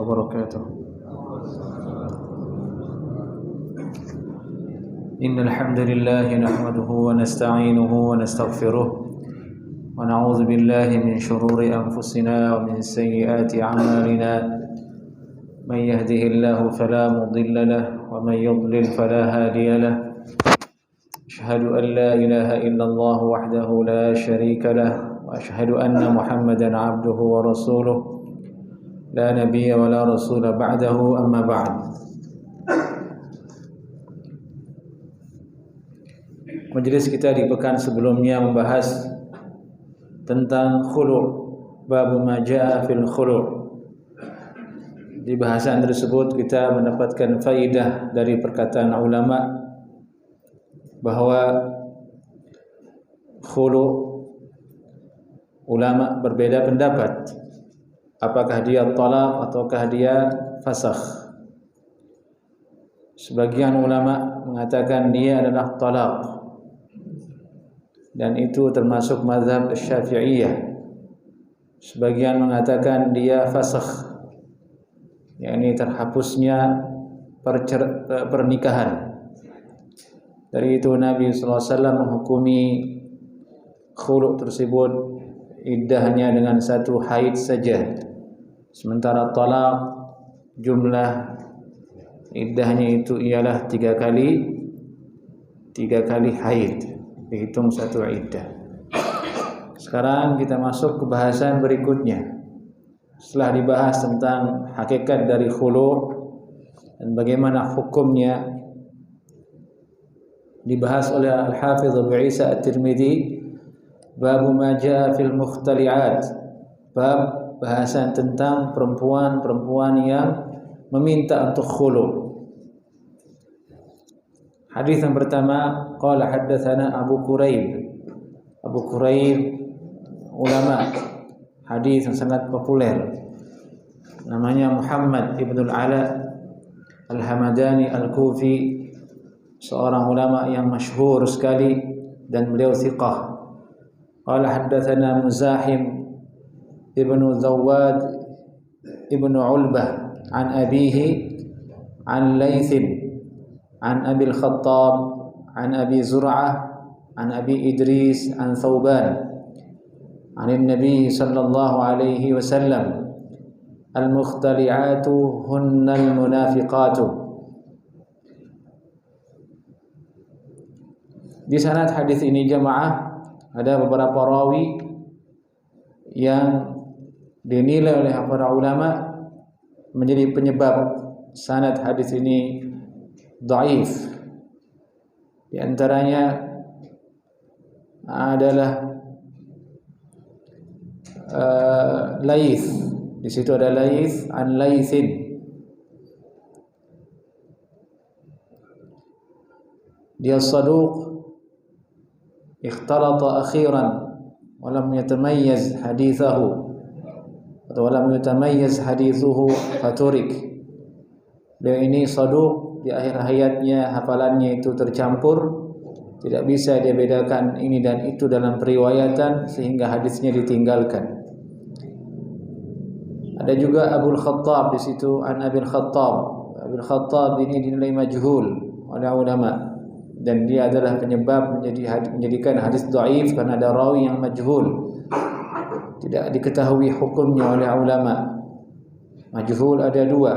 وبركاته. إن الحمد لله نحمده ونستعينه ونستغفره ونعوذ بالله من شرور أنفسنا ومن سيئات أعمالنا. من يهده الله فلا مضل له ومن يضلل فلا هادي له. أشهد أن لا إله إلا الله وحده لا شريك له وأشهد أن محمدا عبده ورسوله لا نبي ولا رسول بعده. أما بعد. Majelis kita di pekan sebelumnya membahas tentang khulu', bab ma jaa fil khulu'. Di bahasan tersebut kita mendapatkan faidah dari perkataan ulama bahwa khulu' ulama berbeda pendapat, apakah dia talaq ataukah dia fasakh. Sebagian ulama mengatakan dia adalah talaq, dan itu termasuk mazhab Syafi'iyah. Sebagian mengatakan dia fasakh, yakni terhapusnya pernikahan. Dari itu Nabi SAW menghukumi khulu' tersebut iddahnya dengan satu haid saja, sementara talaq jumlah iddahnya itu ialah 3 kali haid, dihitung satu iddah. Sekarang kita masuk ke bahasan berikutnya. Setelah dibahas tentang hakikat dari khulu' dan bagaimana hukumnya, dibahas oleh Al-Hafidz Abu Isa At-Tirmidzi, bab ma jaa fil mukhtali'at, bab bahasan tentang perempuan-perempuan yang meminta untuk khulu'. Hadis yang pertama, qala haddatsana Abu Quraib. Abu Quraib ulama hadis yang sangat populer. Namanya Muhammad ibn al-Ala al-Hamadani al-Kufi, seorang ulama yang masyhur sekali dan beliau thiqah. Qala haddatsana Muzahim ibn Zawad ibn Ulbah an abihi an Laitsin عن أبي الخطاب عن أبي زرعة عن أبي إدريس عن ثوبان عن النبي صلى الله عليه وسلم المختلعات هن المنافقات. Di sanad hadis ini jamaah ada beberapa rawi yang dinilai oleh para ulama menjadi penyebab sanad hadis ini dhaif. Di antaranya adalah Laits. Di situ ada Laits an Laitsin. Dia saduq ikhtalata akhiran wa lam yatamayyiz hadithahu atau lam yatamayyiz hadithuhu faturik. Dia ini saduq, di akhir hayatnya hafalannya itu tercampur, tidak bisa dia bedakan ini dan itu dalam periwayatan sehingga hadisnya ditinggalkan. Ada juga Abu Khattab di situ, an Abil Khattab. Abil Khattab ini dinilai majhul oleh ulama dan dia adalah penyebab menjadikan hadis dhaif karena ada rawi yang majhul, tidak diketahui hukumnya oleh ulama. Majhul ada dua,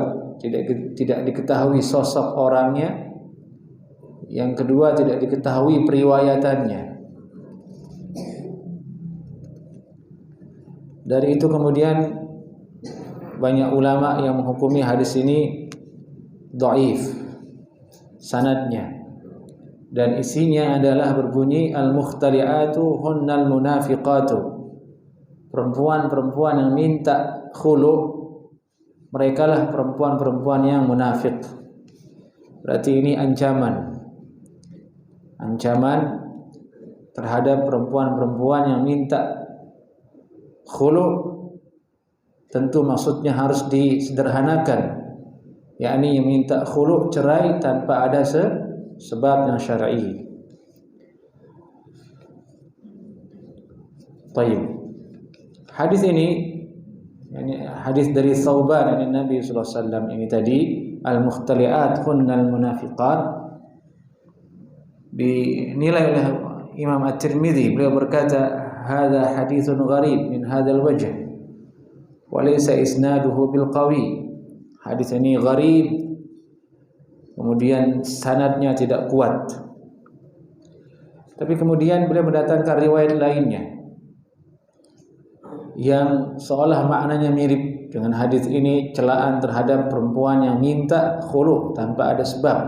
tidak diketahui sosok orangnya, yang kedua tidak diketahui periwayatannya. Dari itu kemudian banyak ulama yang menghukumi hadis ini dhaif sanadnya, dan isinya adalah berbunyi al-mukhtali'atu hunnal munafiqatu. Perempuan-perempuan yang minta khulu', mereka lah perempuan-perempuan yang munafik. Berarti ini ancaman terhadap perempuan-perempuan yang minta khulu'. Tentu maksudnya harus disederhanakan, yakni yang minta khulu' cerai tanpa ada sebab yang syar'i. Baik. Hadis ini Ini hadis dari Thauban dari Nabi sallallahu alaihi wasallam ini tadi, al-mukhtali'at hunnal munafiqat, dinilai oleh Imam At-Tirmidzi. Beliau berkata, hadza haditsun gharib min hadzal wajh wa laysa isnaduhu bil qawi. Hadis ini gharib, kemudian sanadnya tidak kuat. Tapi kemudian beliau mendatangkan riwayat lainnya yang seolah maknanya mirip dengan hadis ini, celaan terhadap perempuan yang minta khulu tanpa ada sebab.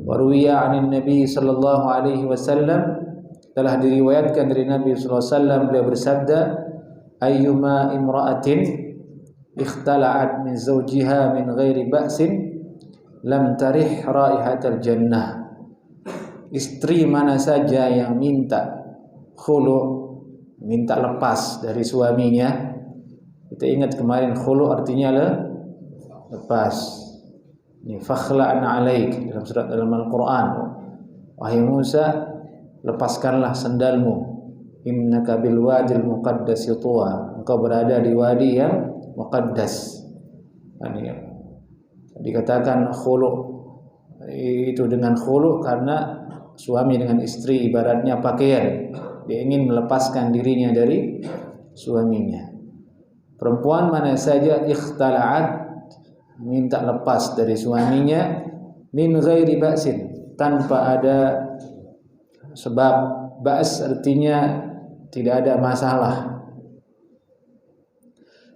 Waruwiya 'anin Nabi sallallahu alaihi wasallam, telah diriwayatkan dari Nabi sallallahu alaihi wasallam, beliau bersabda, ayyuma imra'atin ikhtala'at min zawjiha min ghairi ba'sin lam tarih raihatal jannah. Istri mana saja yang minta khulu, minta lepas dari suaminya. Kita ingat kemarin khulu artinya lepas. Ini fakhla'an 'alaik dalam surat dalam Al-Qur'an. Wahai Musa, lepaskanlah sendalmu. Innaka bil wadil muqaddasi tuwa. Engkau berada di wadi yang muqaddas. Ini dikatakan khulu itu dengan khulu karena suami dengan istri ibaratnya pakaian. Dia ingin melepaskan dirinya dari suaminya. Perempuan mana saja ikhtala'at, minta lepas dari suaminya, min ghairi ba'sin, tanpa ada sebab. Ba's artinya tidak ada masalah,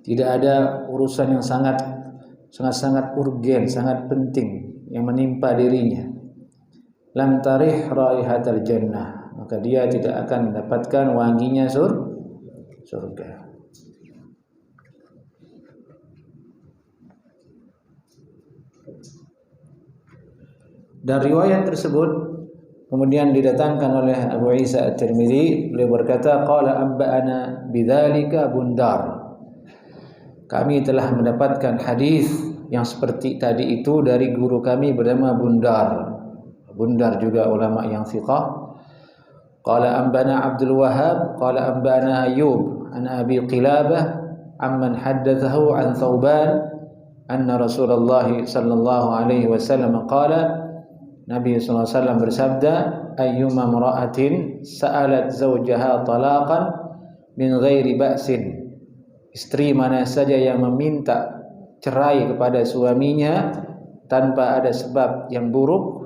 tidak ada urusan yang sangat urgen, sangat penting yang menimpa dirinya. Lam tarih raihatal jannah, maka dia tidak akan mendapatkan wanginya surga. Dan riwayat tersebut kemudian didatangkan oleh Abu Isa At-Tirmidzi. Beliau berkata, qala amba'ana bidzalika Bundar. Kami telah mendapatkan hadis yang seperti tadi itu dari guru kami bernama Bundar. Bundar juga ulama yang thiqah. Qala ambana Abdul Wahhab qala ambana Ayyub an Abi Qilabah amman haddathahu an Thauban anna Rasulullah sallallahu alaihi wasallam qala, Nabi sallallahu alaihi wasallam bersabda, ayyuma imra'atin sa'alat zawjaha talaqan min ghairi ba'sin. Istri mana saja yang meminta cerai kepada suaminya tanpa ada sebab yang buruk,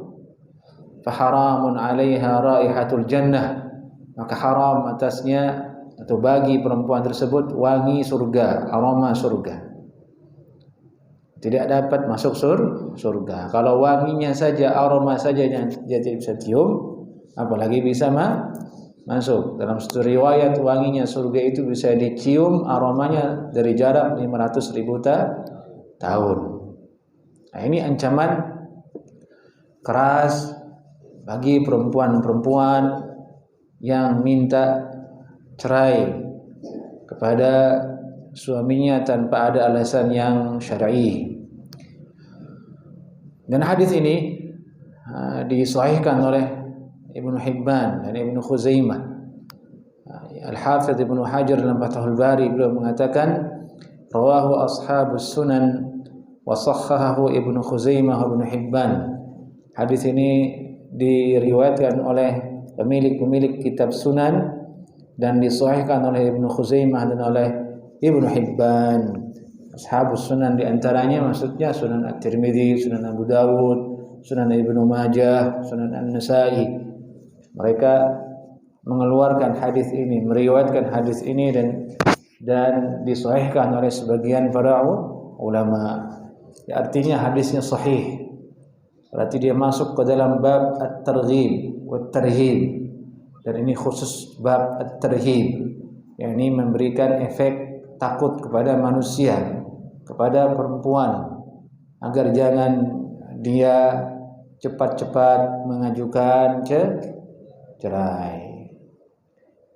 faharamun 'alaiha raihatul jannah, maka haram atasnya atau bagi perempuan tersebut wangi surga, aroma surga. Tidak dapat masuk surga. Kalau wanginya saja, aroma saja yang dia tidak bisa cium, apalagi bisa masuk. Dalam satu riwayat wanginya surga itu bisa dicium aromanya dari jarak 500.000 tahun. Nah, ini ancaman keras bagi perempuan-perempuan yang minta cerai kepada suaminya tanpa ada alasan yang syar'i. Dan hadis ini disahihkan oleh Ibnu Hibban dan Ibnu Khuzaimah. Al-Hafidz Ibnu Hajar dalam Fathul Bari beliau mengatakan, rawahu ashabus sunan wa sahhahahu Ibnu Khuzaimah wa Ibnu Hibban. Hadis ini diriwayatkan oleh pemilik kitab sunan dan disahihkan oleh Ibnu Khuzaimah dan oleh Ibnu Hibban. Ashabus sunan diantaranya maksudnya Sunan At-Tirmidzi, Sunan Abu Dawud, Sunan Ibnu Majah, Sunan An-Nasa'i. Mereka mengeluarkan hadis ini, meriwayatkan hadis ini dan disahihkan oleh sebagian para ulama. Ya, artinya hadisnya sahih. Berarti dia masuk ke dalam bab at-targhib wa tarhib. Dan ini khusus bab at-tarhib, yakni memberikan efek takut kepada manusia, kepada perempuan, agar jangan dia cepat-cepat mengajukan cerai.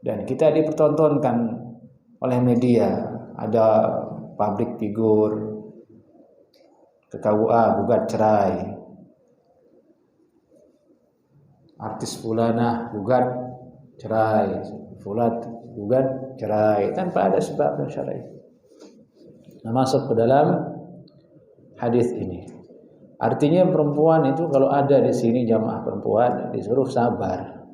Dan kita dipertontonkan oleh media, ada public figure ke KUA gugat cerai, artis fulanah gugat cerai, fulat gugat cerai tanpa ada sebab syar'i. masuk ke dalam hadis ini. Artinya perempuan itu kalau ada di sini jamaah perempuan disuruh sabar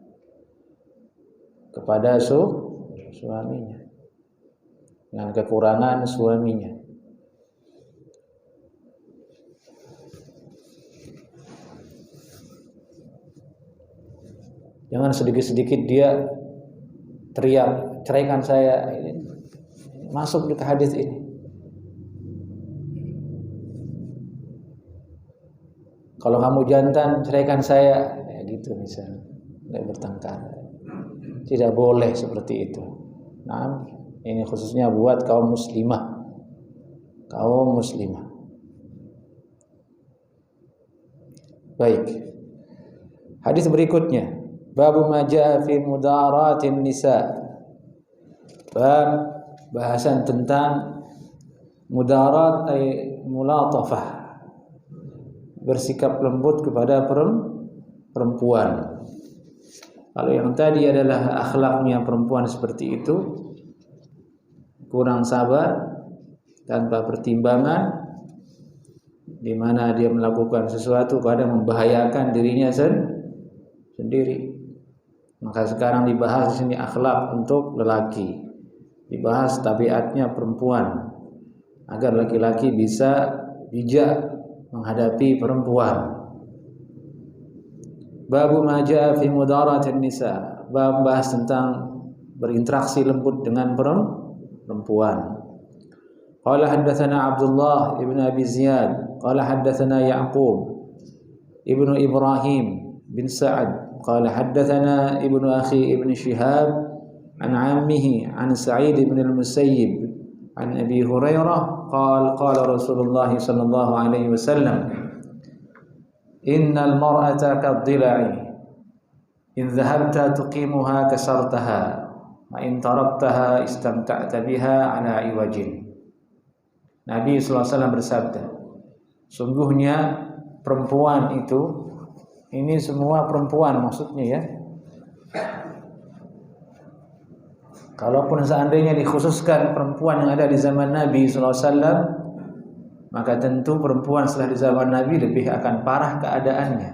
kepada suaminya dengan kekurangan suaminya. Jangan sedikit-sedikit dia teriak, ceraikan saya. Ini masuk di hadis ini. Kalau kamu jantan, ceraikan saya, ya gitu misalnya, nggak bertengkar. Tidak boleh seperti itu. Nah, ini khususnya buat kaum muslimah. Kaum muslimah. Baik. Hadis berikutnya, bab ma jaa fi mudaratin nisa. Bab bahasan tentang mudarat ay mulatafah. Bersikap lembut kepada perempuan. Kalau yang tadi adalah akhlaknya perempuan seperti itu, kurang sabar, tanpa pertimbangan, di mana dia melakukan sesuatu kadang membahayakan dirinya sendiri. Maka sekarang dibahas di sini akhlak untuk lelaki, dibahas tabiatnya perempuan, agar laki-laki bisa bijak menghadapi perempuan. Babu ma jaa fi mudaratin nisa, bab bahas tentang berinteraksi lembut dengan perempuan. Qala haddatsana Abdullah ibn Abi Ziyad qala haddatsana Ya'qub ibnu Ibrahim bin Sa'ad qala haddatsana ibnu akhi ibn Shihab an ammihi an Sa'id ibn al-Musayyib an Abi Hurairah qala Rasulullah sallallahu alaihi wasallam innal mar'ata kadhila'i in dhahabta tuqimuha kasartaha wa in taraktaha istamta'ta biha ala iwajin. Nabi sallallahu alaihi wasallam bersabda, sungguhnya perempuan itu, ini semua perempuan maksudnya ya. Kalaupun seandainya dikhususkan perempuan yang ada di zaman Nabi sallallahu alaihi wasallam, maka tentu perempuan setelah di zaman Nabi lebih akan parah keadaannya.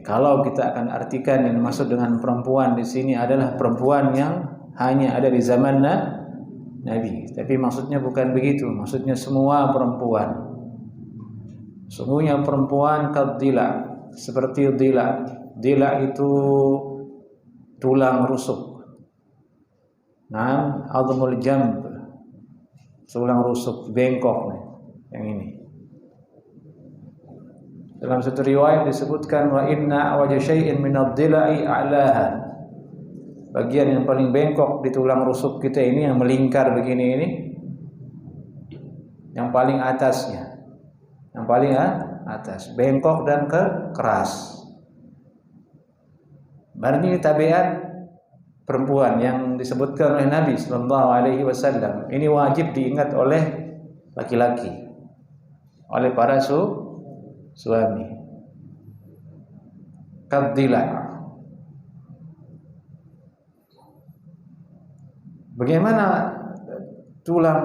Kalau kita akan artikan yang dimaksud dengan perempuan di sini adalah perempuan yang hanya ada di zaman Nabi, tapi maksudnya bukan begitu. Maksudnya semua perempuan. Sungguhnya perempuan kadila, seperti dila. Dila itu tulang rusuk. Nah, admul jamb, tulang rusuk bengkok nih, yang ini. Dalam satu riwayat disebutkan wa inna awja syai'in min ad-dila'i a'laha. Bagian yang paling bengkok di tulang rusuk kita ini yang melingkar begini ini, yang paling atasnya, yang paling atas, bengkok dan keras. Berarti ini tabiat perempuan yang disebutkan oleh Nabi sallallahu alaihi wasallam. Ini wajib diingat oleh laki-laki, oleh para suami. Kadila. Bagaimana tulang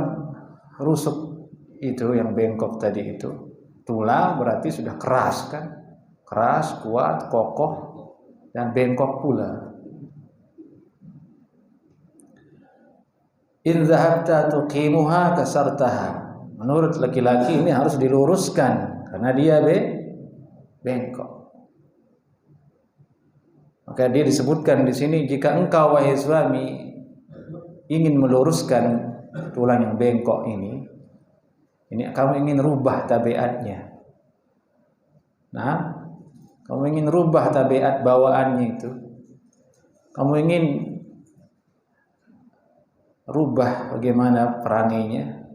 rusuk itu yang bengkok tadi itu? Tulang berarti sudah keras kan? Keras, kuat, kokoh, dan bengkok pula. In dhahabta tuqimuha kasartaha. Menurut laki-laki ini harus diluruskan karena dia bengkok. Maka dia disebutkan di sini, jika engkau wahai suami ingin meluruskan tulang yang bengkok ini kamu ingin rubah tabiatnya. Nah, kamu ingin rubah tabiat bawaannya itu. Kamu ingin rubah bagaimana perangainya.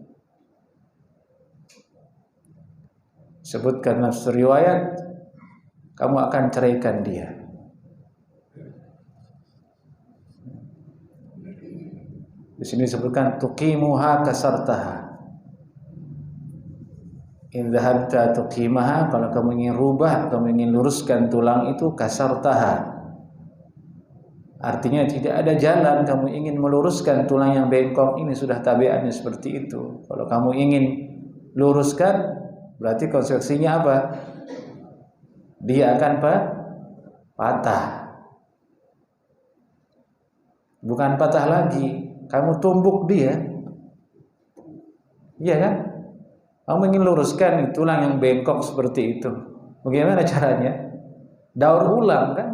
Sebutkan dalam riwayat, kamu akan ceraikan dia. Di sini disebutkan tuqimuha kasartaha. In dhahabta tuqimaha, kalau kamu ingin rubah, kamu ingin luruskan tulang itu, kasartaha. Artinya tidak ada jalan kamu ingin meluruskan tulang yang bengkok ini, sudah tabiatnya seperti itu. Kalau kamu ingin luruskan, berarti konsekuensinya apa? Dia akan patah. Bukan patah lagi, kamu tumbuk dia. Iya kan? Kamu ingin luruskan tulang yang bengkok seperti itu. Bagaimana caranya? Daur ulang kan?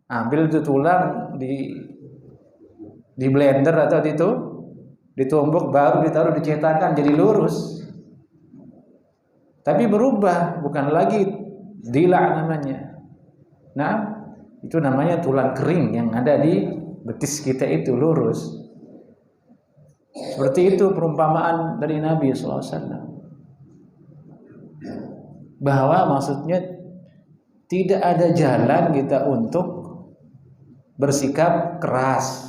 Ambil itu tulang di blender atau ditumbuk, baru ditaruh di cetakan jadi lurus. Tapi berubah, bukan lagi dila namanya. Nah, itu namanya tulang kering yang ada di betis kita itu lurus. Seperti itu perumpamaan dari Nabi SAW. Bahwa maksudnya tidak ada jalan kita untuk bersikap keras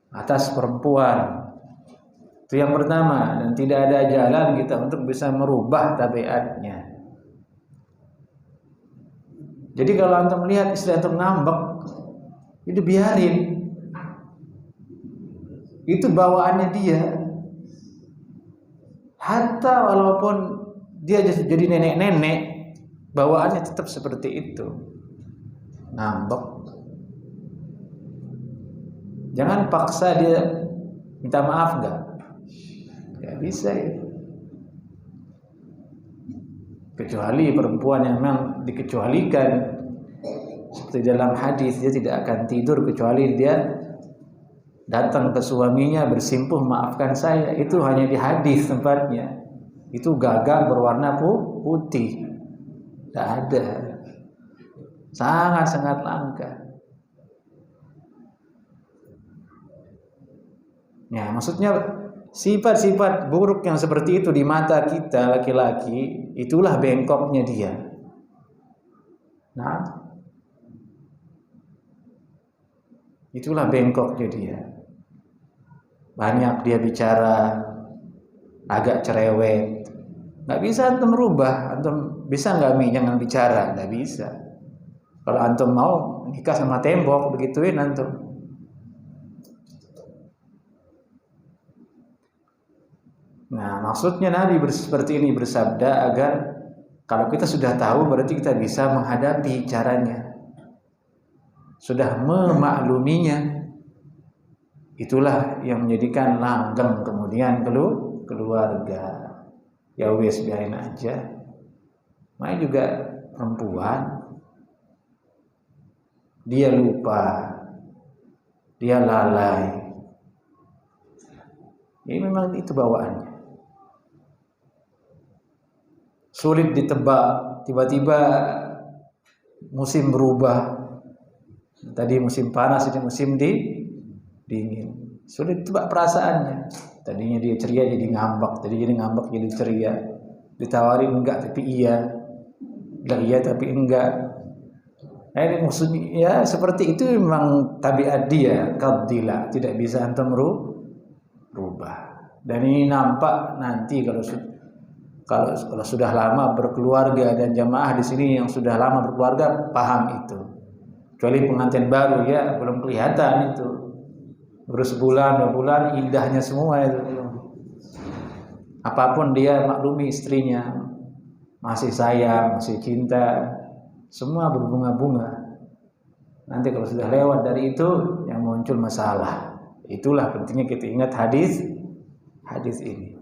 atas perempuan. Itu yang pertama. Dan tidak ada jalan kita untuk bisa merubah tabiatnya. Jadi kalau antum melihat istri antum ngambek, itu biarin. Itu bawaannya dia. Hatta walaupun dia jadi nenek-nenek, bawaannya tetap seperti itu. Ngambek. Jangan paksa dia minta maaf enggak? Enggak bisa ya. Kecuali perempuan yang memang dikecualikan, seperti dalam hadis, dia tidak akan tidur kecuali dia datang ke suaminya bersimpuh, maafkan saya. Itu hanya di hadis tempatnya. Itu gagak berwarna putih. Tidak ada. Sangat-sangat langka. Ya, maksudnya sifat-sifat buruk yang seperti itu di mata kita laki-laki, itulah bengkoknya dia. Nah, itulah bengkoknya dia. Banyak dia bicara, agak cerewet. Nggak bisa antum merubah. Antum bisa nggak jangan bicara? Nggak bisa. Kalau antum mau nikah sama tembok, begituin antum. Nah, maksudnya Nabi seperti ini bersabda agar kalau kita sudah tahu, berarti kita bisa menghadapi caranya. Sudah memakluminya. Itulah yang menjadikan langgeng kemudian keluarga. Ya wes, biarin aja. Makanya juga perempuan, dia lupa, dia lalai. Ini memang itu bawaannya. Sulit ditebak, tiba-tiba musim berubah. Tadi musim panas, ini musim dingin. Sulit ditebak perasaannya. Tadinya dia ceria jadi ngambek, jadi ngambek jadi ceria. Ditawarin enggak tapi iya. Bilang iya tapi enggak. Nah, ini maksudnya ya seperti itu memang tabiat dia, qadila, tidak bisa antum rubah. Dan ini nampak nanti kalau sudah lama berkeluarga, dan jamaah di sini yang sudah lama berkeluarga paham itu. Kecuali pengantin baru ya belum kelihatan itu. Baru sebulan, 2 bulan indahnya semua itu. Apapun dia maklumi istrinya, masih sayang, masih cinta, semua berbunga-bunga. Nanti kalau sudah lewat dari itu yang muncul masalah. Itulah pentingnya kita ingat hadis ini.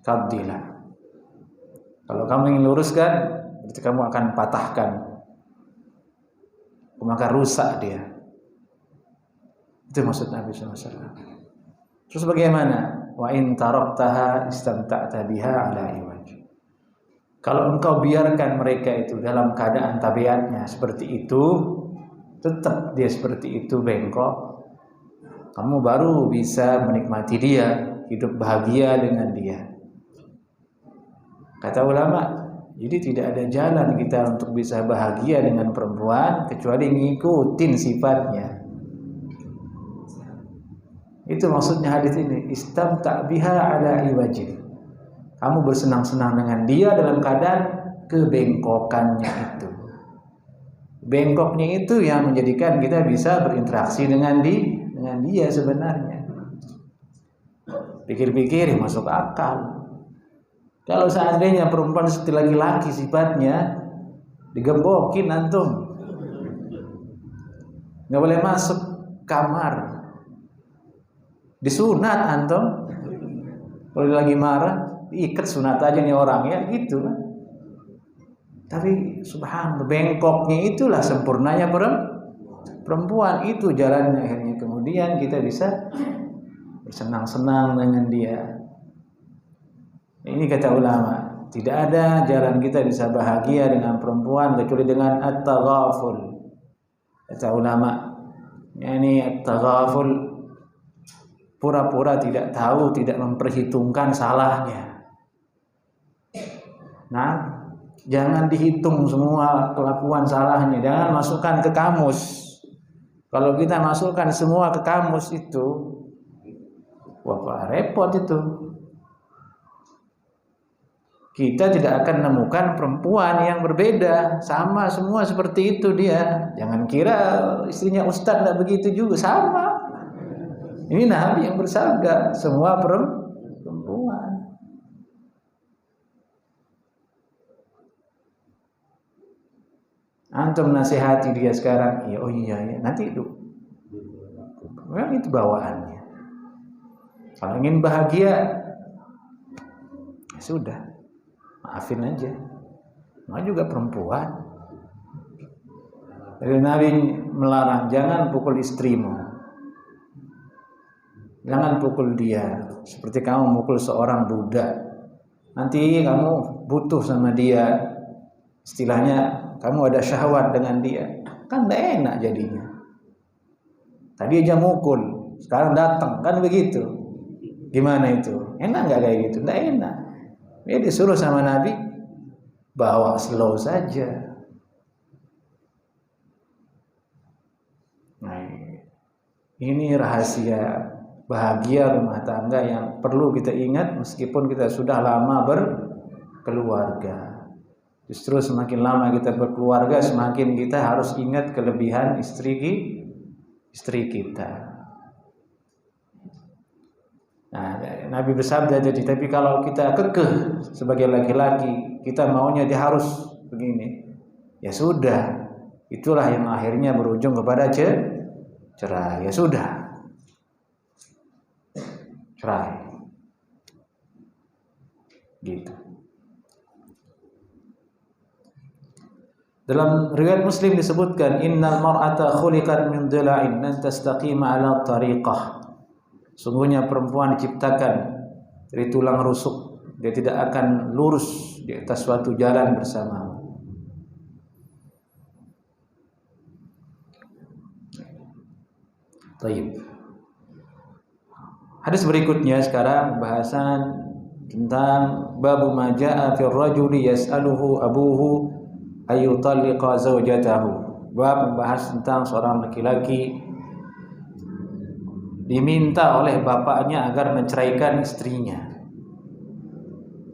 Qadila. Kalau kamu ingin luruskan, berarti kamu akan patahkan. Maka rusak dia. Itu maksud Nabi SAW. Terus bagaimana? Wa in taraktaha istamta'ta biha ala iwaj. Kalau engkau biarkan mereka itu dalam keadaan tabiatnya seperti itu, tetap dia seperti itu bengkok, kamu baru bisa menikmati dia, hidup bahagia dengan dia. Kata ulama, jadi tidak ada jalan kita untuk bisa bahagia dengan perempuan kecuali ngikutin sifatnya. Itu maksudnya hadis ini, istamta' biha ala iwajin. Kamu bersenang-senang dengan dia dalam keadaan kebengkokannya itu. Bengkoknya itu yang menjadikan kita bisa berinteraksi dengan dia sebenarnya. Pikir-pikir masuk akal. Kalau seandainya perempuan seperti laki-laki sifatnya, digembokin antum, nggak boleh masuk kamar, disunat antum. Kalau lagi marah, diikat sunat aja nih orang ya gitu kan. Tapi subhanallah, bengkoknya itulah sempurnanya perempuan, itu jalannya akhirnya kemudian kita bisa bersenang-senang dengan dia. Ini kata ulama, tidak ada jalan kita bisa bahagia dengan perempuan kecuali dengan at-taghaful. Kata ulama, ini at-taghaful, pura-pura tidak tahu, tidak memperhitungkan salahnya. Nah, jangan dihitung semua kelakuan salahnya, jangan masukkan ke kamus. Kalau kita masukkan semua ke kamus itu, wah repot itu. Kita tidak akan menemukan perempuan yang berbeda, sama semua seperti itu dia. Jangan kira istrinya ustadz tidak begitu juga, sama. Ini Nabi yang bersabda, semua perempuan. Antum nasihati dia sekarang, iya, nanti itu. Memang itu bawaannya. Kalau ingin bahagia, ya sudah, maafin aja. Mau juga perempuan. Jadi Nabi melarang, jangan pukul istrimu. Jangan pukul dia seperti kamu mukul seorang budak. Nanti kamu butuh sama dia. Istilahnya kamu ada syahwat dengan dia. Kan tidak enak jadinya. Tadi aja mukul, sekarang datang, kan begitu. Gimana itu? Enak nggak kayak gitu? Tidak enak. Dia disuruh sama Nabi, bawa slow saja. Nah, ini rahasia bahagia rumah tangga yang perlu kita ingat meskipun kita sudah lama berkeluarga. Justru semakin lama kita berkeluarga, semakin kita harus ingat kelebihan istri kita. Nah, Nabi bersabda jadi, tapi kalau kita kekeh sebagai laki-laki, kita maunya dia harus begini, ya sudah, itulah yang akhirnya berujung kepada cerai. Ya sudah, cerai. Gitu. Dalam riwayat Muslim disebutkan, innal mar'ata khuliqat min dhila'in lan tastaqima 'ala tariqah. Sungguhnya perempuan diciptakan dari tulang rusuk, dia tidak akan lurus di atas suatu jalan bersamamu. Baik. Hadis berikutnya sekarang bahasan tentang babu ma jaa'a fir rajuli yas'aluhu abuhu ayyutalliqa zawjatahu. Bab membahas tentang seorang laki-laki diminta oleh bapaknya agar menceraikan istrinya.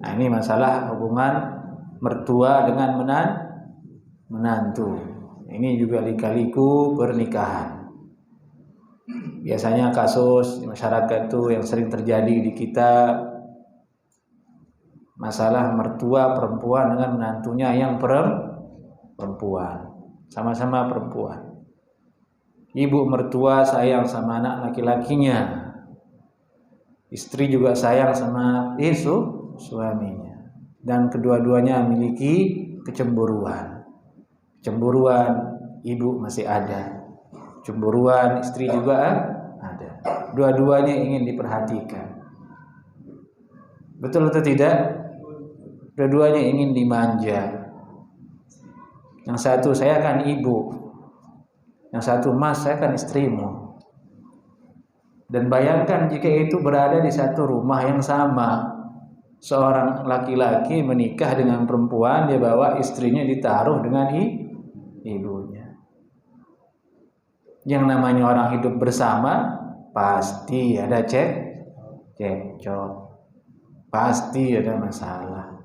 Nah, ini masalah hubungan mertua dengan menantu. Ini juga lika-liku pernikahan. Biasanya kasus di masyarakat itu yang sering terjadi di kita, masalah mertua perempuan dengan menantunya yang perempuan, sama-sama perempuan. Ibu mertua sayang sama anak laki-lakinya, istri juga sayang sama suaminya, dan kedua-duanya memiliki kecemburuan. Kecemburuan ibu masih ada, cemburuan istri juga ada. Dua-duanya ingin diperhatikan. Betul atau tidak? Dua-duanya ingin dimanja. Yang satu, saya kan ibu. Yang satu, mas, saya kan istrimu. Dan bayangkan jika itu berada di satu rumah yang sama. Seorang laki-laki menikah dengan perempuan, dia bawa istrinya ditaruh dengan ibunya. Yang namanya orang hidup bersama, pasti ada cekcok. Pasti ada masalah.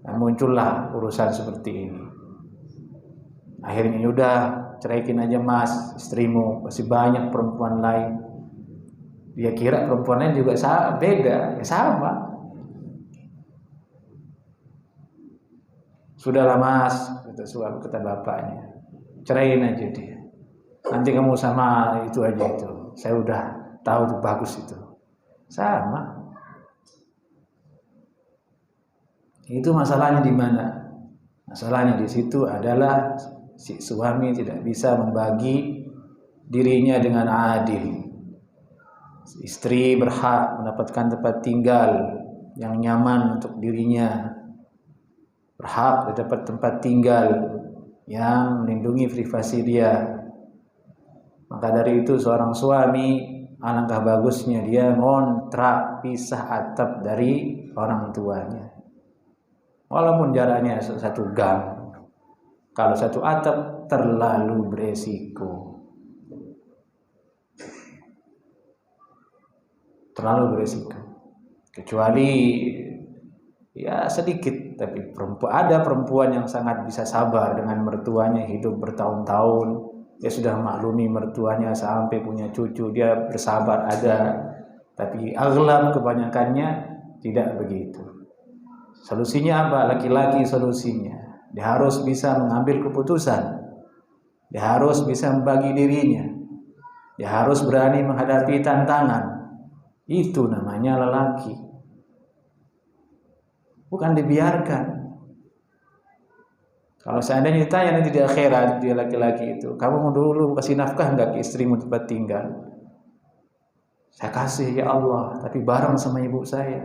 Nah, muncullah urusan seperti ini. Akhirnya udah, ceraikin aja mas istrimu, masih banyak perempuan lain. Dia kira perempuan lain juga beda, ya sama. Sudahlah mas, kata bapaknya, ceraiin aja dia. Nanti kamu sama itu aja itu. Saya udah tahu tuh bagus itu. Sama. Itu masalahnya di mana? Masalahnya di situ adalah si suami tidak bisa membagi dirinya dengan adil. Istri berhak mendapatkan tempat tinggal yang nyaman untuk dirinya, berhak dapat tempat tinggal yang melindungi privasi dia. Maka dari itu seorang suami alangkah bagusnya dia ngontrak pisah atap dari orang tuanya. Walaupun jaraknya satu gang. Kalau satu atap terlalu beresiko. Terlalu beresiko. Kecuali ya sedikit, tapi ada perempuan yang sangat bisa sabar dengan mertuanya, hidup bertahun-tahun. Dia sudah maklumi mertuanya sampai punya cucu, dia bersabar ada. Tapi aghlab kebanyakannya tidak begitu. Solusinya apa? Laki-laki solusinya. Dia harus bisa mengambil keputusan. Dia harus bisa membagi dirinya. Dia harus berani menghadapi tantangan. Itu namanya lelaki. Bukan dibiarkan. Kalau seandainya ditanya nanti di akhirat dia laki-laki itu, kamu dulu kasih nafkah enggak ke istrimu tempat tinggal? Saya kasih ya Allah, tapi bareng sama ibu saya.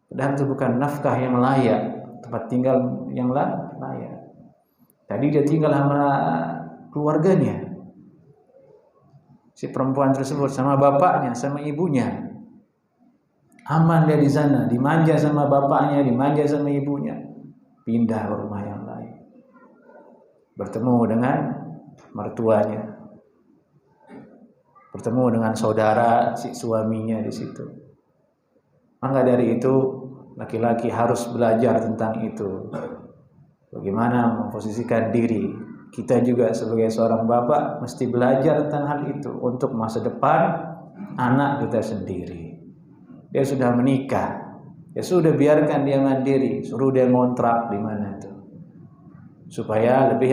Dan itu bukan nafkah yang layak, tempat tinggal yang layak. Tadi dia tinggal sama keluarganya, si perempuan tersebut sama bapaknya, sama ibunya. Aman dia di sana, dimanja sama bapaknya, dimanja sama ibunya. Pindah ke rumah yang lain, bertemu dengan mertuanya, bertemu dengan saudara si suaminya di situ. Maka dari itu laki-laki harus belajar tentang itu. Bagaimana memposisikan diri. Kita juga sebagai seorang bapak mesti belajar tentang hal itu untuk masa depan anak kita sendiri. Dia sudah menikah, ya sudah biarkan dia mandiri, suruh dia ngontrak di mana itu, supaya lebih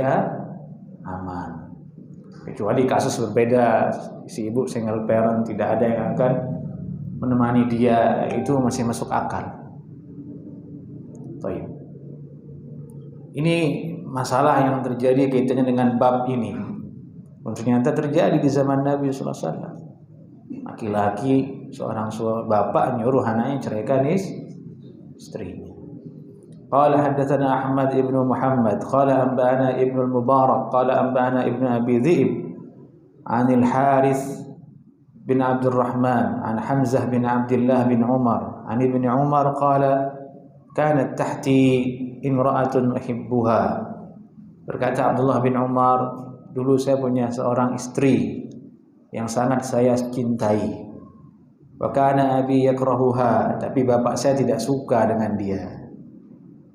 aman. Kecuali kasus berbeda, si ibu single parent, tidak ada yang akan menemani dia, itu masih masuk akal. Baik. Ini masalah yang terjadi kaitannya dengan bab ini. Ternyata terjadi di zaman Nabi sallallahu alaihi wasallam. Laki-laki seorang bapak nyuruh anaknya ceraikan istrinya. Qala haddatsana Ahmad ibn Muhammad qala anba'ana ibn al-Mubarak qala anba'ana ibn Abi Dhi'b 'anil Harith bin Abdurrahman an Hamzah bin Abdullah bin Umar an ibn Umar qala kanat tahti imra'atun uhibbuha. Berkata Abdullah bin Umar, dulu saya punya seorang istri yang sangat saya cintai. Wa kana abi yakrahuha, tapi bapak saya tidak suka dengan dia.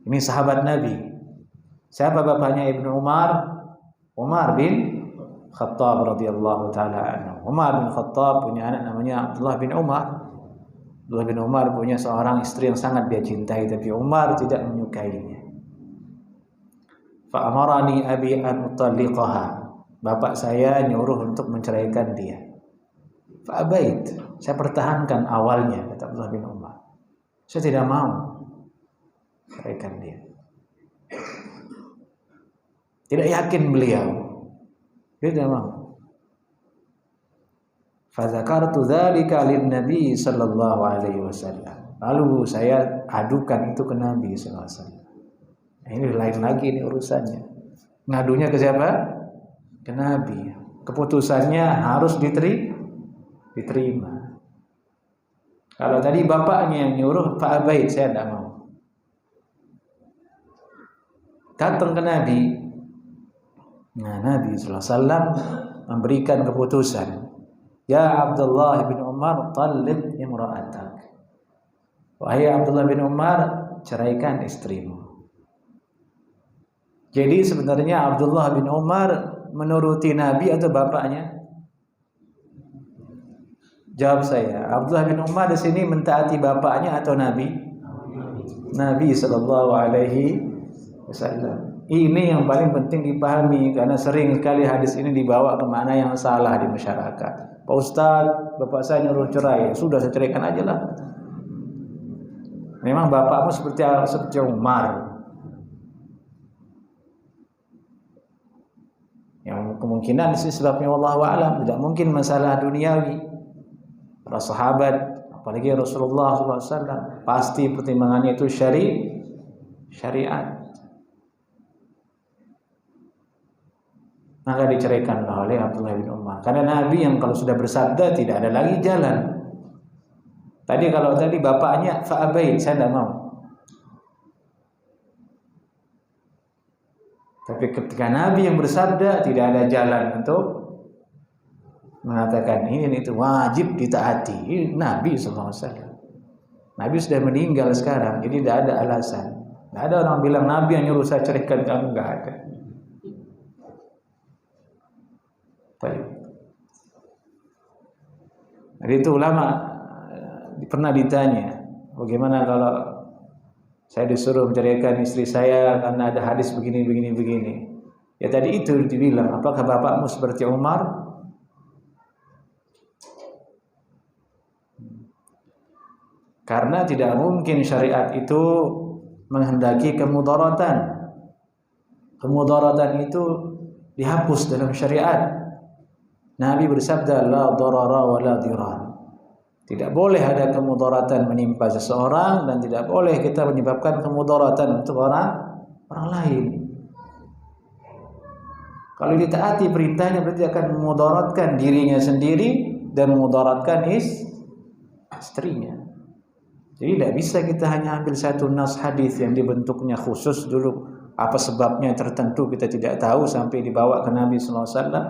Ini sahabat Nabi. Siapa bapaknya Ibnu Umar? Umar bin Khattab radhiyallahu taala anhu. Umar bin Khattab punya anak namanya Abdullah bin Umar. Abdullah bin Umar punya seorang istri yang sangat dia cintai, tapi Umar tidak menyukainya. Fa amarani abi an utalliqaha. Bapak saya nyuruh untuk menceraikan dia. Fa abait. Saya pertahankan awalnya, kata Abdullah bin Umar. Saya tidak mau ceraikan dia. Tidak yakin beliau. Dia tidak mau. Fa dzakartu dzalika lin-nabi sallallahu alaihi wasallam. Lalu saya adukan itu ke Nabi sallallahu alaihi wasallam. Nah, ini lain lagi ini urusannya. Ngadunya ke siapa? Ke Nabi. Keputusannya harus diterima. Kalau tadi bapaknya yang nyuruh, Pak Abaid, saya tidak mau. Datang ke Nabi. Nah, Nabi SAW memberikan keputusan. Ya Abdullah bin Umar, talib imra'atak. Wahai Abdullah bin Umar, ceraikan istrimu. Jadi sebenarnya Abdullah bin Umar menuruti Nabi atau bapaknya? Jawab saya. Abdullah bin Umar di sini mentaati bapaknya atau Nabi? Nabi sallallahu alaihi wasallam. Ini yang paling penting dipahami karena sering sekali hadis ini dibawa ke mana yang salah di masyarakat. Pak Ustaz, bapak saya nyuruh cerai, sudah saya ceraikan aja lah. Memang bapakmu seperti Umar. Yang kemungkinan ini sebabnya wallahu a'lam, tidak mungkin masalah duniawi. Para sahabat, apalagi Rasulullah SAW, pasti pertimbangannya itu syariat. Maka diceraikanlah oleh Abdullah bin Umar. Karena Nabi yang kalau sudah bersabda tidak ada lagi jalan. Tadi bapaknya fa'abain, saya tidak mau. Tapi ketika Nabi yang bersabda tidak ada jalan untuk mengatakan ini itu wajib ditaati. Ini Nabi SAW. Nabi sudah meninggal sekarang, jadi tidak ada alasan. Tidak ada orang bilang Nabi yang nyuruh saya ceraikan kamu, nggak ada. Baik. Jadi itu ulama pernah ditanya, bagaimana kalau saya disuruh menceraikan istri saya karena ada hadis begini. Ya tadi itu dibilang, apakah bapakmu seperti Umar? Karena tidak mungkin syariat itu menghendaki kemudaratan. Kemudaratan itu dihapus dalam syariat. Nabi bersabda, la darara wa la dirar. Tidak boleh ada kemudaratan menimpa seseorang dan tidak boleh kita menyebabkan kemudaratan untuk orang lain. Kalau ditaati perintahnya berarti akan memudaratkan dirinya sendiri dan memudaratkan istrinya. Jadi tidak bisa kita hanya ambil satu nas hadis yang dibentuknya khusus dulu, apa sebabnya tertentu kita tidak tahu sampai dibawa ke Nabi sallallahu alaihi wasallam.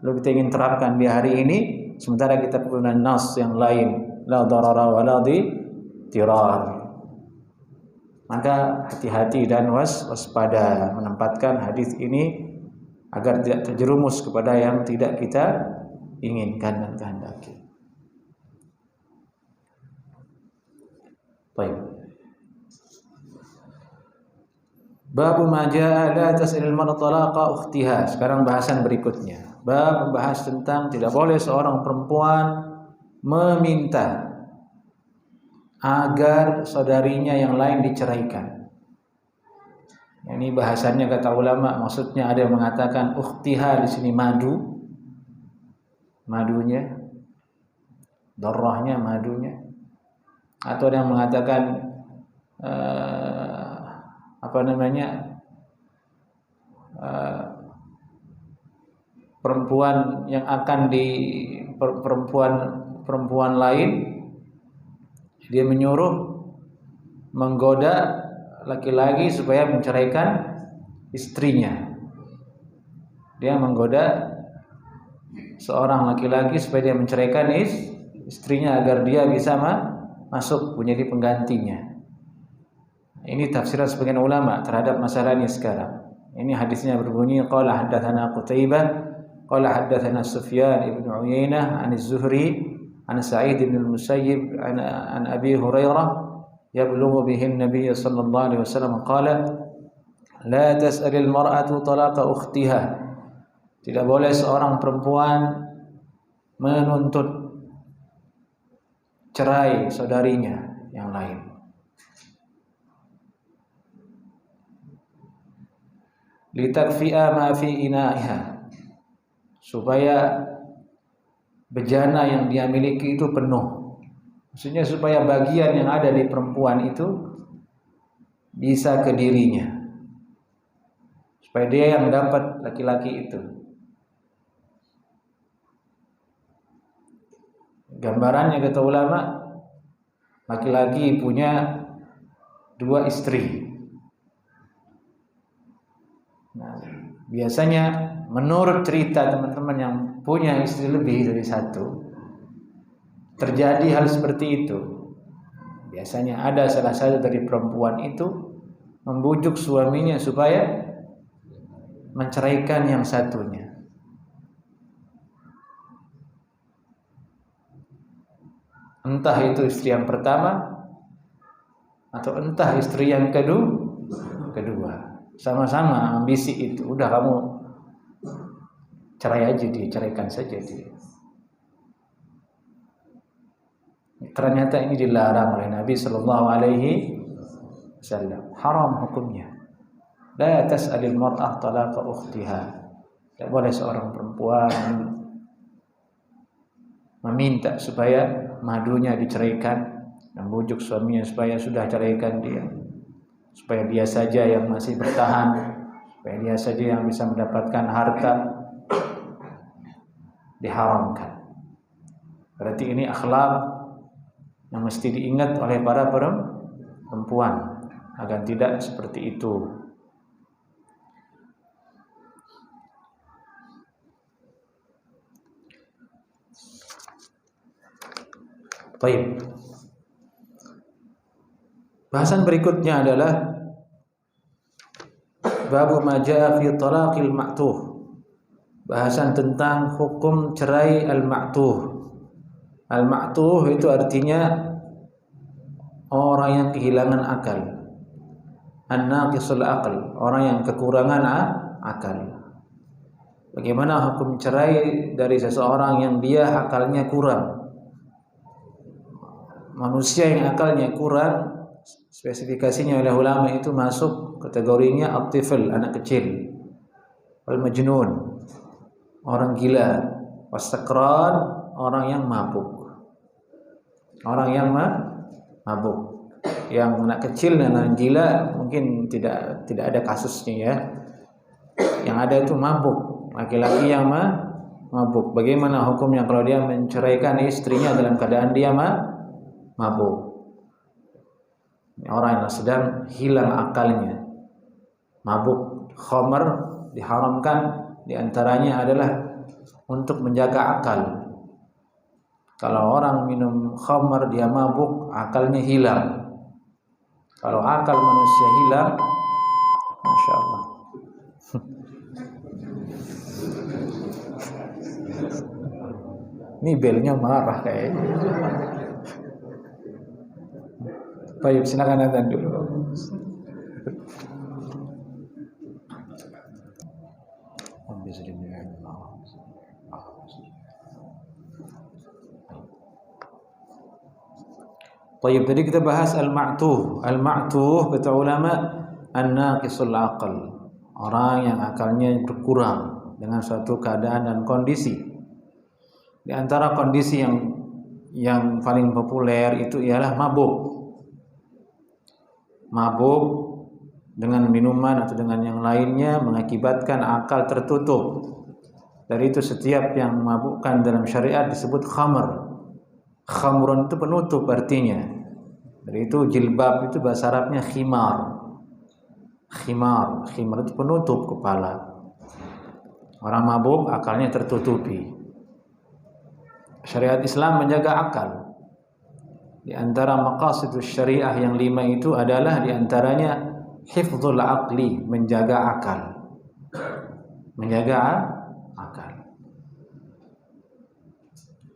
Lalu kita ingin terapkan di hari ini, sementara kita perlu nas yang lain, la darara wa la dirar. Maka hati-hati dan waspada menempatkan hadis ini agar tidak terjerumus kepada yang tidak kita inginkan dan kehendaki. Baik. Bab ma jaa la tas'al al-mar'a talaqa ukhtiha. Sekarang bahasan berikutnya. Bab membahas tentang tidak boleh seorang perempuan meminta agar saudarinya yang lain diceraikan. Ini bahasannya kata ulama, maksudnya ada yang mengatakan ukhtiha di sini madunya, darahnya madunya. Atau ada yang mengatakan perempuan yang akan di perempuan lain, dia menyuruh menggoda laki-laki supaya menceraikan istrinya. Dia menggoda seorang laki-laki supaya dia menceraikan istrinya agar dia bisa masuk menjadi penggantinya. Ini tafsiran sebagian ulama terhadap masalah ini sekarang. Ini hadisnya berbunyi qala haddatsana Qutaibah qala haddatsana Sufyan ibn Uyainah an Az-Zuhri an Sa'id bin al-Musayyib an Abi Hurairah yablughu bihi an-nabiy sallallahu alaihi wasallam qala la tas'al al-mar'atu talaqa ukhtiha. Tidak boleh seorang perempuan menuntut cerai saudarinya yang lain. Litakfi'a ma fi ina'iha, supaya bejana yang dia miliki itu penuh. Maksudnya supaya bagian yang ada di perempuan itu bisa ke dirinya, supaya dia yang dapat laki-laki itu. Gambarannya kata ulama, laki-laki punya 2 istri. Nah, biasanya menurut cerita teman-teman yang punya istri lebih dari 1, terjadi hal seperti itu. Biasanya ada salah satu dari perempuan itu membujuk suaminya supaya menceraikan yang satunya. Entah itu istri yang pertama atau entah istri yang kedua. Sama-sama ambisi itu. Udah kamu cerai aja dia, ceraikan saja dia. Ternyata ini dilarang oleh Nabi sallallahu alaihi wasallam. Haram hukumnya. La tas'alil mar'ah talaqa ukhtiha. Tidak boleh seorang perempuan meminta supaya madunya diceraikan, membujuk suaminya supaya sudah ceraikan dia, supaya dia saja yang masih bertahan, supaya dia saja yang bisa mendapatkan harta. Diharamkan. Berarti ini akhlak yang mesti diingat oleh para perempuan agar tidak seperti itu. Baik. Bahasan berikutnya adalah babu ma jaa fi talaqil ma'tuh. Bahasan tentang hukum cerai al-ma'tuh. Al-ma'tuh itu artinya orang yang kehilangan akal. An-naqisul aql, orang yang kekurangan akal. Bagaimana hukum cerai dari seseorang yang dia akalnya kurang? Manusia yang akalnya kurang, spesifikasinya oleh ulama itu masuk kategorinya at-tifl, anak kecil, wal majnun, orang gila, was-sakran, orang yang mabuk. Orang yang mabuk. Yang anak kecil dan anak gila mungkin tidak ada kasusnya ya. Yang ada itu mabuk, laki-laki yang mabuk. Bagaimana hukumnya kalau dia menceraikan istrinya dalam keadaan dia mabuk? Orang yang sedang hilang akalnya, mabuk. Khamr diharamkan, diantaranya adalah untuk menjaga akal. Kalau orang minum khamr dia mabuk, akalnya hilang. Kalau akal manusia hilang, Masya Allah. Ini belnya marah kayaknya. Baik, silakan adzan dulu. Baik, tadi kita bahas al-ma'tuh. Al-ma'tuh kata ulama an-naqisul aql. Orang yang akalnya berkurang dengan suatu keadaan dan kondisi. Di antara kondisi yang paling populer itu ialah mabuk. Mabuk dengan minuman atau dengan yang lainnya mengakibatkan akal tertutup. Dari itu setiap yang memabukkan dalam syariat disebut khamr. Khamrun itu penutup artinya. Dari itu jilbab itu bahasa Arabnya khimar. Khimar itu penutup kepala. Orang mabuk akalnya tertutupi. Syariat Islam menjaga akal. Di antara maqasidus syariah yang 5 itu adalah di antaranya hifdzul aqli, menjaga akal. Menjaga akal.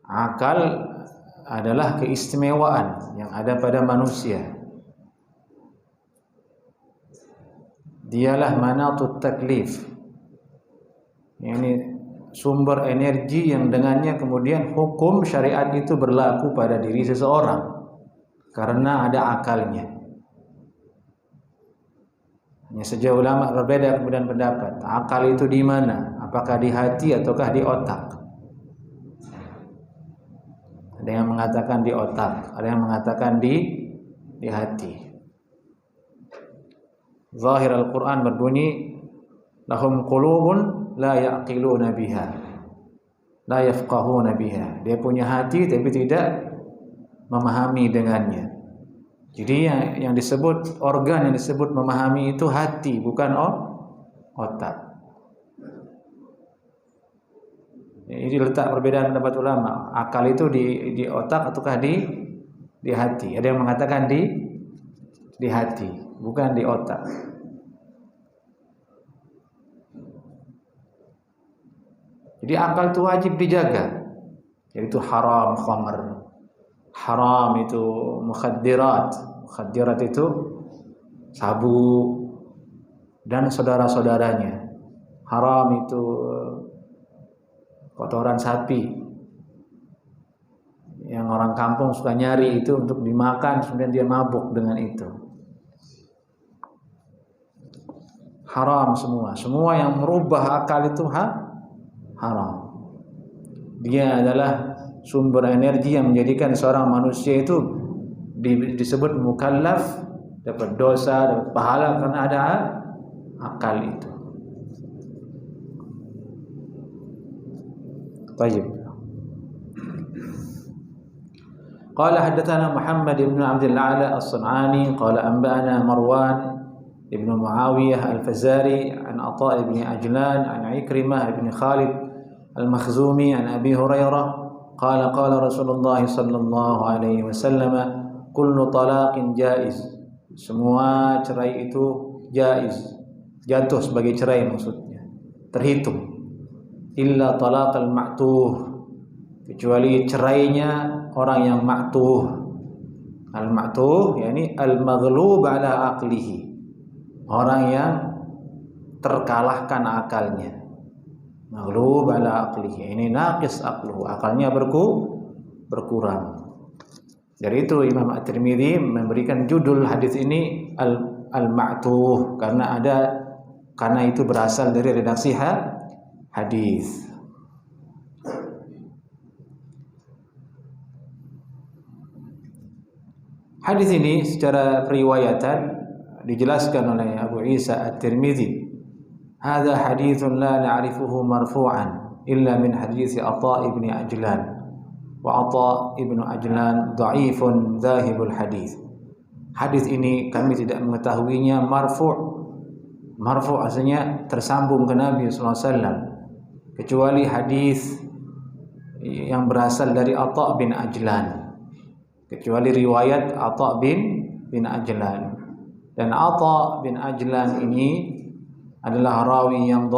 Akal adalah keistimewaan yang ada pada manusia. Dialah manatut taklif. Ini sumber energi yang dengannya kemudian hukum syariat itu berlaku pada diri seseorang karena ada akalnya. Hanya saja ulama berbeda kemudian pendapat. Akal itu di mana? Apakah di hati ataukah di otak? Ada yang mengatakan di otak, ada yang mengatakan di hati. Zahir Al-Quran berbunyi, lahum qulubun la yaqiluna biha, la yafqahuna biha. Dia punya hati tapi tidak memahami dengannya. Jadi yang disebut organ yang disebut memahami itu hati, bukan otak. Ini letak perbedaan pendapat ulama. Akal itu di otak ataukah di hati? Ada yang mengatakan di hati, bukan di otak. Jadi akal itu wajib dijaga. Yaitu haram khamr, haram itu mukhaddirat. Mukhaddirat itu sabu dan saudara-saudaranya. Haram itu kotoran sapi yang orang kampung suka nyari itu untuk dimakan, kemudian dia mabuk dengan itu. Haram semua. Semua yang merubah akal itu haram. Dia adalah sumber energi yang menjadikan seorang manusia itu disebut mukallaf, dapat dosa, dapat pahala karena ada akal itu. Baik. Qala haddatsana Muhammad ibn Abdul A'la As-Sun'ani qala anba'ana Marwan ibn Muawiyah Al-Fazari an Atha ibn Ajlan an Ikrimah ibn Khalid Al-Makhzumi an Abi Hurairah qala qala Rasulullah sallallahu alaihi wasallam kullu talaqin jaiz. Semua cerai itu jaiz, jatuh sebagai cerai maksudnya, terhitung. Illa talaq al-ma'tuh, kecuali cerainya orang yang ma'tuh. Al-ma'tuh yakni al-maghlub ala aqlihi, orang yang terkalahkan akalnya. Maghlub ala aqlihi, ini naqis aqluhu, akalnya berkurang. Dari itu Imam At-Tirmidzi memberikan judul hadis ini al-ma'tuh karena itu berasal dari redaksi hadis. Hadis ini secara periwayatan dijelaskan oleh Abu Isa At-Tirmidzi. Hadza haditsun la na'rifuhu marfu'an illa min hadits Atha ibn Ajlan. Wa Atha ibn Ajlan dha'ifun dhahibul hadits. Hadis ini kami tidak mengetahuinya marfu'. Marfu' artinya tersambung ke Nabi sallallahu alaihi wasallam, kecuali hadis yang berasal dari Atha bin Ajlan. Kecuali riwayat Atha bin Ajlan. Dan Atha bin Ajlan ini adalah rawi yang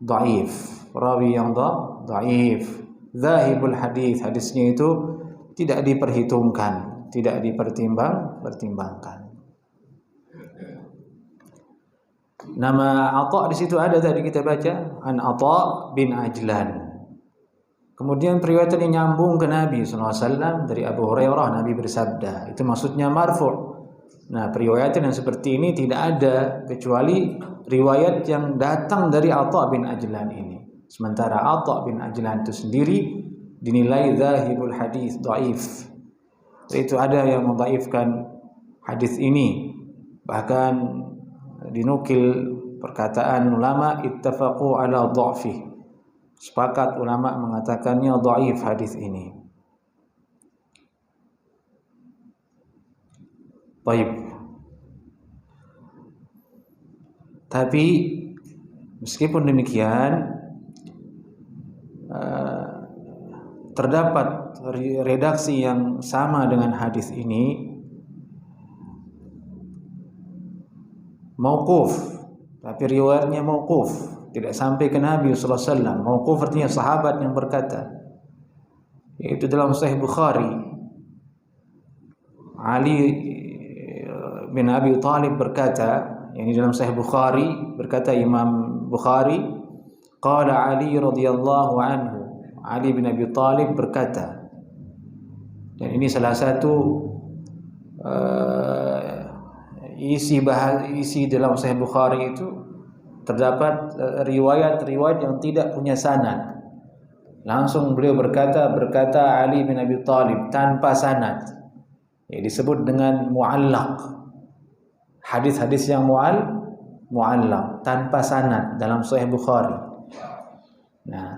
dhaif, rawi yang dhaif, zahibul hadis, hadisnya itu tidak diperhitungkan, tidak dipertimbangkan. Nama Atha di situ ada tadi kita baca, an Atha bin Ajlan. Kemudian periwayatan ini nyambung ke Nabi SAW dari Abu Hurairah, Nabi bersabda, itu maksudnya marfu'. Nah, periwayatan yang seperti ini tidak ada kecuali riwayat yang datang dari Atha bin Ajlan ini. Sementara Atha bin Ajlan itu sendiri dinilai zahibul hadis, dhaif. Itu ada yang mendhaifkan hadis ini. Bahkan dinukil perkataan ulama ittafaqu ala dha'fih. Sepakat ulama mengatakannya dhaif hadis ini. Baik. Tapi meskipun demikian terdapat redaksi yang sama dengan hadis ini mauquf, tapi riwayatnya mauquf, tidak sampai ke Nabi sallallahu alaihi wasallam. Mauquf artinya sahabat yang berkata, yaitu dalam Sahih Bukhari, Ali bin Abi Thalib berkata, yang dalam Sahih Bukhari, berkata Imam Bukhari, qala Ali radhiyallahu anhu, Ali bin Abi Thalib berkata, dan ini salah satu isi dalam Sahih Bukhari itu terdapat riwayat-riwayat yang tidak punya sanad. Langsung beliau berkata Ali bin Abi Thalib tanpa sanad. Ya, disebut dengan mu'allaq. Hadis-hadis yang mu'allaq tanpa sanad dalam Sahih Bukhari. Nah,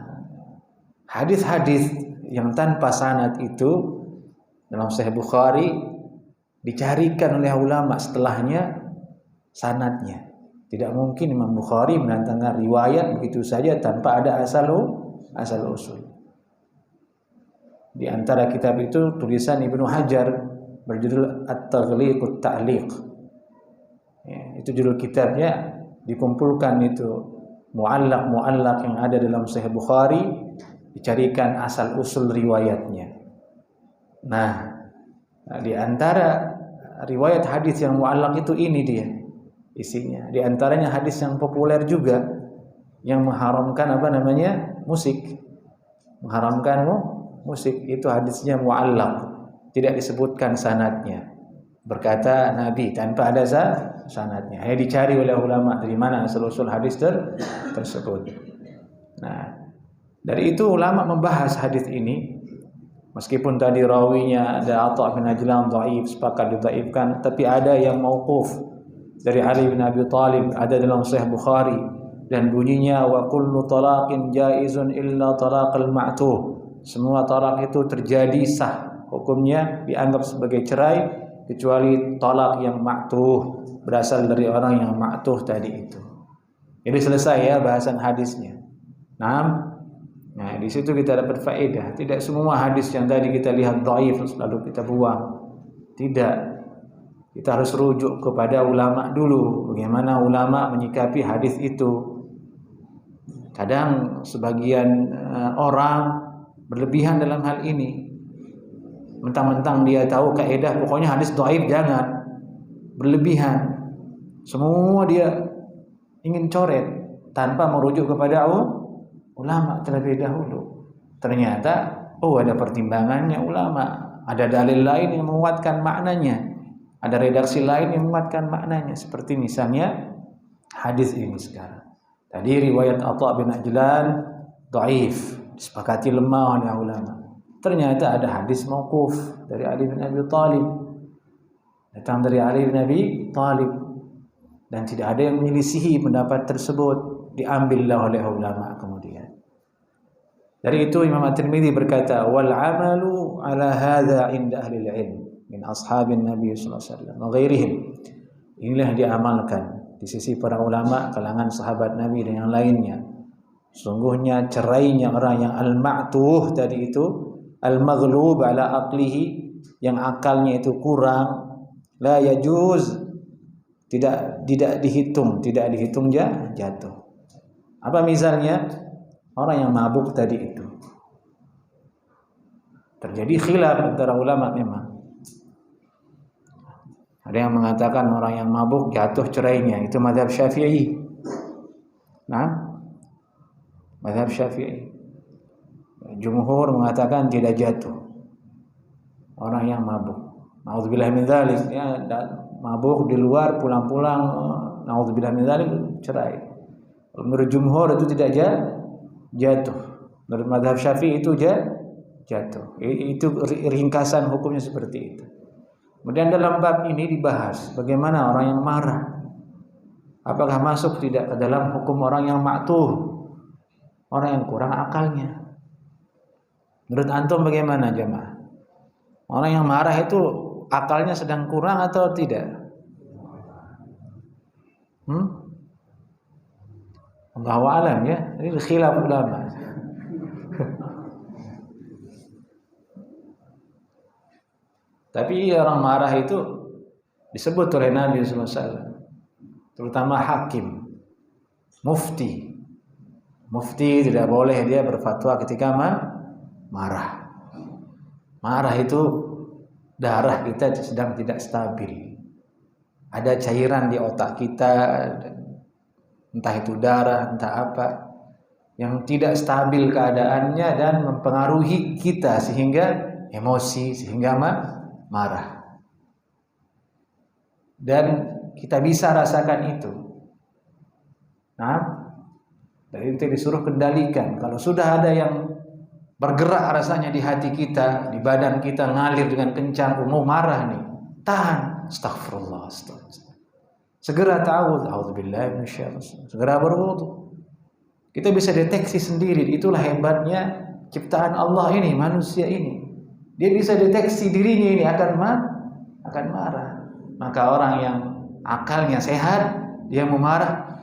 hadis-hadis yang tanpa sanad itu dalam Sahih Bukhari dicarikan oleh ulama setelahnya sanadnya. Tidak mungkin Imam Bukhari mendatangkan riwayat begitu saja tanpa ada asal usul. Di antara kitab itu tulisan Ibnu Hajar berjudul At-Taghliqut Ta'liq. Ya, itu judul kitabnya, dikumpulkan itu muallaq yang ada dalam Sahih Bukhari, dicarikan asal usul riwayatnya. Nah, di antara riwayat hadis yang muallaq itu ini dia isinya. Di antaranya hadis yang populer juga yang mengharamkan musik. Mengharamkan musik, itu hadisnya muallaq, tidak disebutkan sanadnya. Berkata Nabi tanpa ada sanadnya. Hanya dicari oleh ulama dari mana asal-usul hadis tersebut. Nah, dari itu ulama membahas hadis ini. Meskipun tadi rawinya ada Atha bin Ajlan dhaif, sepakat didhaifkan, tapi ada yang mauquf dari Ali bin Abi Thalib, ada dalam Sahih Bukhari, dan bunyinya wa kullu talaqin jaizun illa talaqal ma'tuh. Semua talak itu terjadi sah, hukumnya dianggap sebagai cerai kecuali talak yang ma'tuh, berasal dari orang yang ma'tuh tadi itu. Jadi selesai ya bahasan hadisnya. Nah, di situ kita dapat faedah. Tidak semua hadis yang tadi kita lihat dhaif lalu kita buang. Tidak. Kita harus rujuk kepada ulama dulu. Bagaimana ulama menyikapi hadis itu. Kadang sebagian orang berlebihan dalam hal ini. Mentang-mentang dia tahu kaidah pokoknya hadis dhaif jangan. Berlebihan. Semua dia ingin coret tanpa merujuk kepada ulama terlebih dahulu. Ternyata ada pertimbangannya ulama, ada dalil lain yang menguatkan maknanya, ada redaksi lain yang menguatkan maknanya, seperti misalnya hadis ini sekarang. Tadi riwayat Atha bin Ajlan dhaif, disepakati lemah oleh ulama. Ternyata ada hadis mauquf dari Ali bin Abi Thalib, datang dari Ali bin Abi Thalib, dan tidak ada yang menyelisihi pendapat tersebut, diambillah oleh ulama kemudian. Dari itu Imam At-Tirmidzi berkata, wal amalu ala hadza inda ahli ilm min ashabin Nabi sallallahu alaihi wasallam wa ghairihim. Inilah yang diamalkan di sisi para ulama kalangan sahabat Nabi dan yang lainnya. Sungguhnya cerainya orang yang al-ma'tuh tadi itu, al-maghlub ala aqlihi, yang akalnya itu kurang, la yajuz, tidak dihitung jatuh. Apa misalnya? Orang yang mabuk tadi itu. Terjadi khilaf antara ulama memang. Ada yang mengatakan orang yang mabuk jatuh cerainya, itu mazhab Syafi'i. Nah, mazhab Syafi'i. Jumhur mengatakan tidak jatuh. Orang yang mabuk. Nauzubillah min dzalik, ya, mabuk di luar pulang-pulang, nauzubillah min dzalik, cerai. Menurut jumhur itu tidak jatuh. Menurut mazhab Syafi'i itu jatuh. Itu ringkasan hukumnya seperti itu. Kemudian dalam bab ini dibahas bagaimana orang yang marah, apakah masuk tidak ke dalam hukum orang yang ma'tuh, orang yang kurang akalnya. Menurut antum bagaimana jemaah? Orang yang marah itu akalnya sedang kurang atau tidak? Allahu a'lam ya. Ini khilaf ulama. Tapi orang marah itu disebut oleh Nabi sallallahu alaihi wasallam, terutama hakim, mufti. Mufti tidak boleh dia berfatwa ketika marah. Marah itu darah kita sedang tidak stabil. Ada cairan di otak kita, entah itu darah, entah apa, yang tidak stabil keadaannya dan mempengaruhi kita sehingga emosi, sehingga marah. Dan kita bisa rasakan itu. Nah, dari itu disuruh kendalikan. Kalau sudah ada yang bergerak rasanya di hati kita, di badan kita ngalir dengan kencang, marah nih, tahan, astaghfirullah, segera a'udzubillahi minasyaitonir, segera berwudu. Kita bisa deteksi sendiri. Itulah hebatnya ciptaan Allah ini, manusia ini. Dia bisa deteksi dirinya ini akan marah. Maka orang yang akalnya sehat, dia mau marah,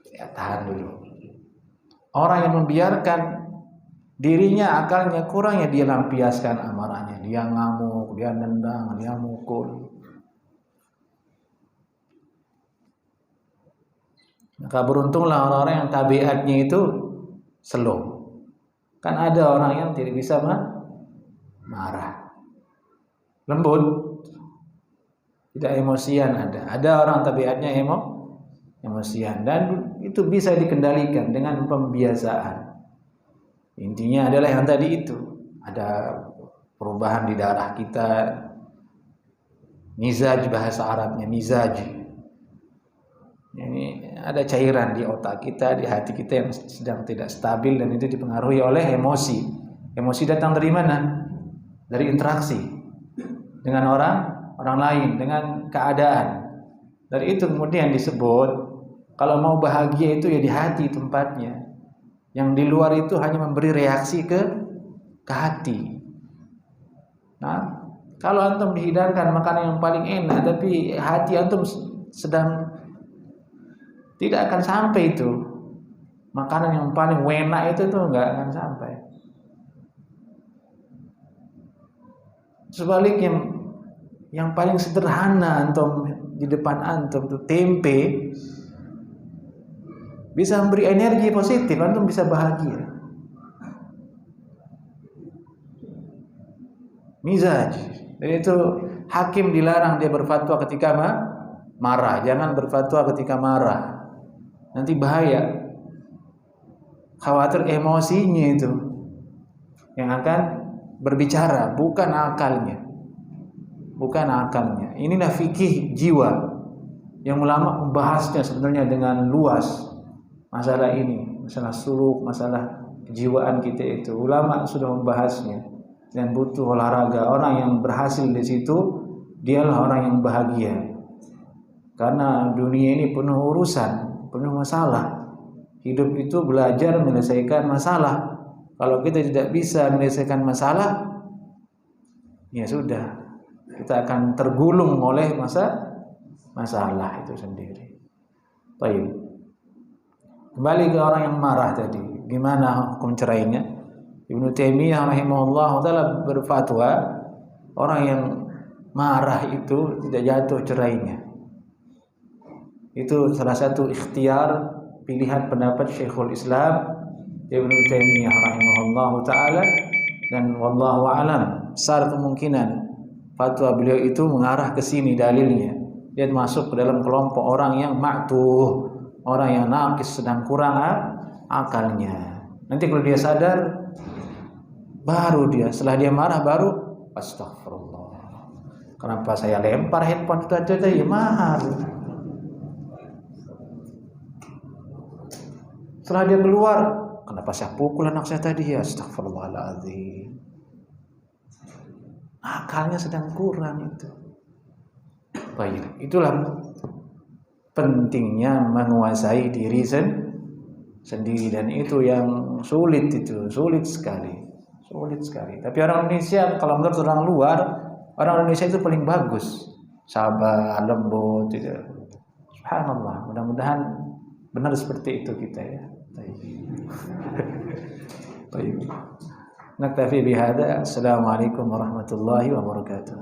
ya tahan dulu. Orang yang membiarkan dirinya akalnya kurang, ya dia lampiaskan amarahnya. Dia ngamuk, dia nendang, dia mukul. Maka beruntunglah orang-orang yang tabiatnya itu slow. Kan ada orang yang tidak bisa marah, lembut, tidak emosian ada. Ada orang tabiatnya emosian dan itu bisa dikendalikan dengan pembiasaan. Intinya adalah yang tadi itu, ada perubahan di darah kita, mizaj bahasa Arabnya mizaj. Ini ada cairan di otak kita, di hati kita yang sedang tidak stabil dan itu dipengaruhi oleh emosi. Emosi datang dari mana? Dari interaksi dengan orang lain, dengan keadaan. Dari itu kemudian disebut kalau mau bahagia itu ya di hati tempatnya. Yang di luar itu hanya memberi reaksi ke hati. Nah, kalau antum dihidangkan makanan yang paling enak tapi hati antum sedang tidak akan sampai itu. Makanan yang paling enak itu tuh nggak akan sampai. Sebaliknya yang paling sederhana antum di depan antum tuh tempe bisa memberi energi positif, antum bisa bahagia. Mizaj. Jadi itu hakim dilarang dia berfatwa ketika marah. Jangan berfatwa ketika marah. Nanti bahaya. Khawatir emosinya itu yang akan berbicara, bukan akalnya. Bukan akalnya. Inilah fikih jiwa yang ulama membahasnya sebenarnya dengan luas. Masalah ini, masalah suluk, masalah kejiwaan kita itu. Ulama sudah membahasnya dan butuh olahraga. Orang yang berhasil di situ dialah orang yang bahagia. Karena dunia ini penuh urusan, penuh masalah. Hidup itu belajar menyelesaikan masalah. Kalau kita tidak bisa menyelesaikan masalah, ya sudah, kita akan tergulung oleh masalah itu sendiri. Baik. Kembali ke orang yang marah tadi, gimana hukum cerainya? Ibnu Taimiyah rahimahullah taala berfatwa orang yang marah itu tidak jatuh cerainya. Itu salah satu ikhtiar pilihan pendapat Syekhul Islam Ibnu Taimiyah rahimahullah taala, dan wallahu alam besar kemungkinan fatwa beliau itu mengarah ke sini dalilnya. Dia masuk ke dalam kelompok orang yang ma'tuh, orang yang naqis, sedang kurang akalnya. Nanti kalau dia sadar, baru dia, setelah dia marah baru astagfirullah. Kenapa saya lempar handphone tadi? Ya mahal. Setelah dia keluar, kenapa saya pukul anak saya tadi? Ya astagfirullahaladzim. Akalnya sedang kurang itu. Baik, itulah pentingnya menguasai diri sendiri, dan itu yang sulit sekali. Tapi orang Indonesia, kalau menurut orang luar, orang Indonesia itu paling bagus, sabar, lembut, gitu. Subhanallah, mudah-mudahan benar seperti itu kita ya. Baik. Naktafi bihada. Assalamualaikum warahmatullahi wabarakatuh.